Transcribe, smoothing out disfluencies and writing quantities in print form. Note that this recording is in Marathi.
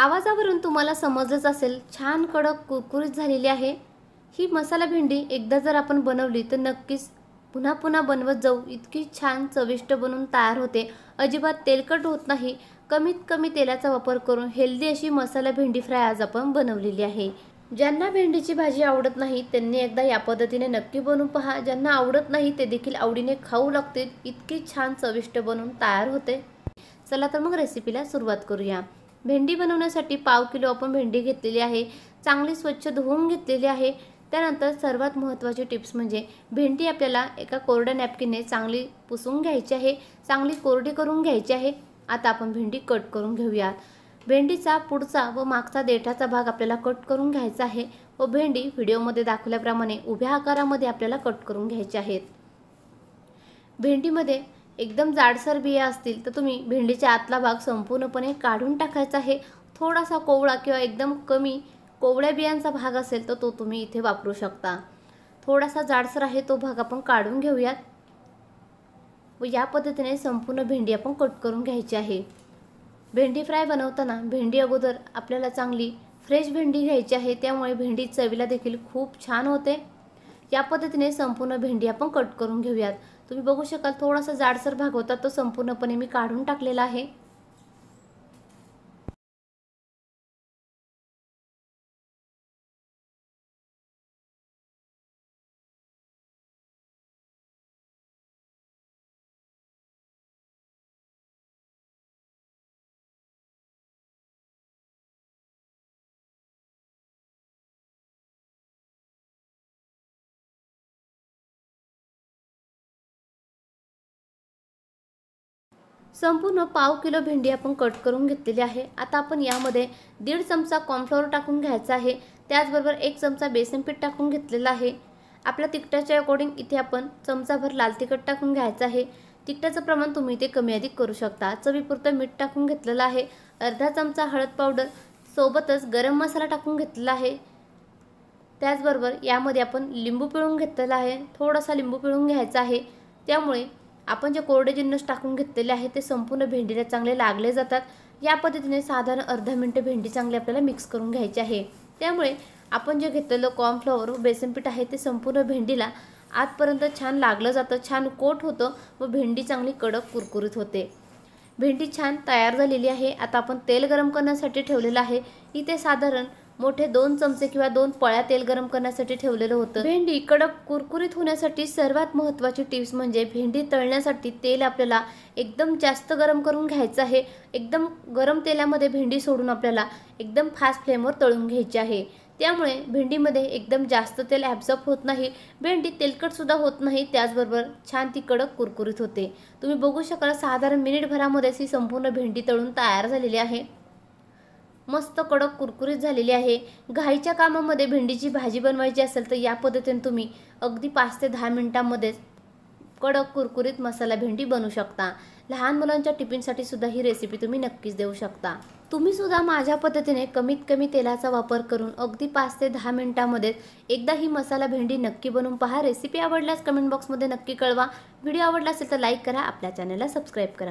आवाजावरून तुम्हाला समजलंच असेल, छान कडक कुरकुरीत झालेली आहे ही मसाला भेंडी। एकदा जर आपण बनवली तर नक्कीच पुन्हा पुन्हा बनवत जाऊ, इतकी छान चविष्ट बनून तयार होते। अजिबात तेलकट होत नाही, कमीत कमी तेलाचा वापर करून हेल्दी अशी मसाला भेंडी फ्राय आज आपण बनवलेली आहे। ज्यांना भेंडीची भाजी आवडत नाही त्यांनी एकदा या पद्धतीने नक्की बनवून पहा, ज्यांना आवडत नाही ते देखील आवडीने खाऊ लागतील, इतकी छान चविष्ट बनून तयार होते। चला तर मग रेसिपीला सुरुवात करूया। भेंडी बनवण्यासाठी पाव किलो आपण भेंडी घेतलेली आहे, चांगली स्वच्छ धुवून घेतलेली आहे। त्यानंतर सर्वात महत्त्वाची टिप्स म्हणजे भेंडी आपल्याला एका कोरड्या नॅपकिनने चांगली पुसून घ्यायची आहे, चांगली कोरडी करून घ्यायची आहे। आता आपण भेंडी कट करून घेऊयात। भेंडीचा पुढचा व मागचा देठाचा भाग आपल्याला कट करून घ्यायचा आहे व भेंडी व्हिडिओमध्ये दाखवल्याप्रमाणे उभ्या आकारामध्ये आपल्याला कट करून घ्यायचे आहेत। भेंडीमध्ये एकदम जाडसर बिया असतील तर तुम्ही भेंडीचा आतला भाग संपूर्णपणे काढून टाकायचा आहे। थोडासा कोवळा किंवा एकदम कमी कोवळ्या बियांचा भाग असेल तर तो तुम्ही इथे वापरू शकता। थोडासा जाडसर आहे तो भाग आपण काढून घेऊयात व या पद्धतीने संपूर्ण भेंडी आपण कट करून घ्यायची आहे। भेंडी फ्राय बनवताना भेंडी अगोदर आपल्याला चांगली फ्रेश भेंडी घ्यायची आहे, त्यामुळे भेंडी चवीला देखील खूप छान होते। या पद्धतीने संपूर्ण भेंडी आपण कट करून घेऊयात। तुम्ही बघू शकाल थोडासा जाडसर भाग होता तो संपूर्णपणे मी काढून टाकलेला आहे। संपूर्ण पाव किलो भेंडी आपण कट करून घेतलेली आहे। आता आपण यामध्ये 1.5 चमचा कॉर्नफ्लोअर टाकून घ्यायचा आहे, त्याचबरोबर 1 चमचा बेसन पीठ टाकून घेतलेला आहे। आपल्या तिखटाच्या अकॉर्डिंग इथे आपण चमचाभर लाल तिखट टाकून घ्यायचं आहे। तिखटाचं प्रमाण तुम्ही इथे कमी अधिक करू शकता। चवीपुरतं मीठ टाकून घेतलेलं आहे, अर्धा चमचा हळद पावडर, सोबतच गरम मसाला टाकून घेतलेला आहे। त्याचबरोबर यामध्ये आपण लिंबू पिळून घेतलेला आहे, थोडासा लिंबू पिळून घ्यायचा आहे, त्यामुळे आपण जे कोरडे जिन्नस टाकून घेतलेले आहे ते संपूर्ण भेंडीला चांगले लागले जातात। या पद्धतीने साधारण अर्धा मिनिट भेंडी चांगली आपल्याला मिक्स करून घ्यायची आहे। त्यामुळे आपण जे घेतलेलं कॉर्नफ्लोअर व बेसन पीठ आहे ते संपूर्ण भेंडीला आतपर्यंत छान लागलं जातं, छान कोट होतं व भेंडी चांगली कडक कुरकुरीत होते। भेंडी छान तयार झालेली आहे। आता आपण तेल गरम करण्यासाठी ठेवलेलं आहे, इथे साधारण मोठे 2 चमचे किंवा 2 पळ्या तेल गरम करण्यासाठी ठेवलेलं होतं। भेंडी कडक कुरकुरीत होण्यासाठी सर्वात महत्त्वाची टिप्स म्हणजे भेंडी तळण्यासाठी तेल आपल्याला एकदम जास्त गरम करून घ्यायचं आहे। एकदम गरम तेलामध्ये भेंडी सोडून आपल्याला एकदम फास्ट फ्लेमवर तळून घ्यायची आहे, त्यामुळे भेंडीमध्ये एकदम जास्त तेल ॲब्झॉर्ब होत नाही, भेंडी तेलकट सुद्धा होत नाही, त्याचबरोबर छान ती कडक कुरकुरीत होते। तुम्ही बघू शकाल साधारण मिनिटभरामध्येच ही संपूर्ण भेंडी तळून तयार झालेली आहे, मस्त कडक कुरकुरीत झालेली आहे। घाईच्या कामामध्ये भेंडीची भाजी बनवायची असेल तर या पद्धतीने तुम्ही अगदी 5 ते 10 मिनिटांमध्ये कडक कुरकुरीत मसाला भेंडी बनवू शकता। लहान मुलांच्या टिफिनसाठी सुद्धा ही रेसिपी तुम्ही नक्कीच देऊ शकता। तुम्ही सुद्धा माझ्या पद्धतीने कमीत कमी तेलाचा वापर करून अगदी 5 ते 10 मिनिटांमध्ये एकदा ही मसाला भेंडी नक्की बनवून पहा। रेसिपी आवडल्यास कमेंट बॉक्समध्ये नक्की कळवा। व्हिडिओ आवडला असेल तर लाईक करा, आपल्या चॅनलला सबस्क्राईब करा।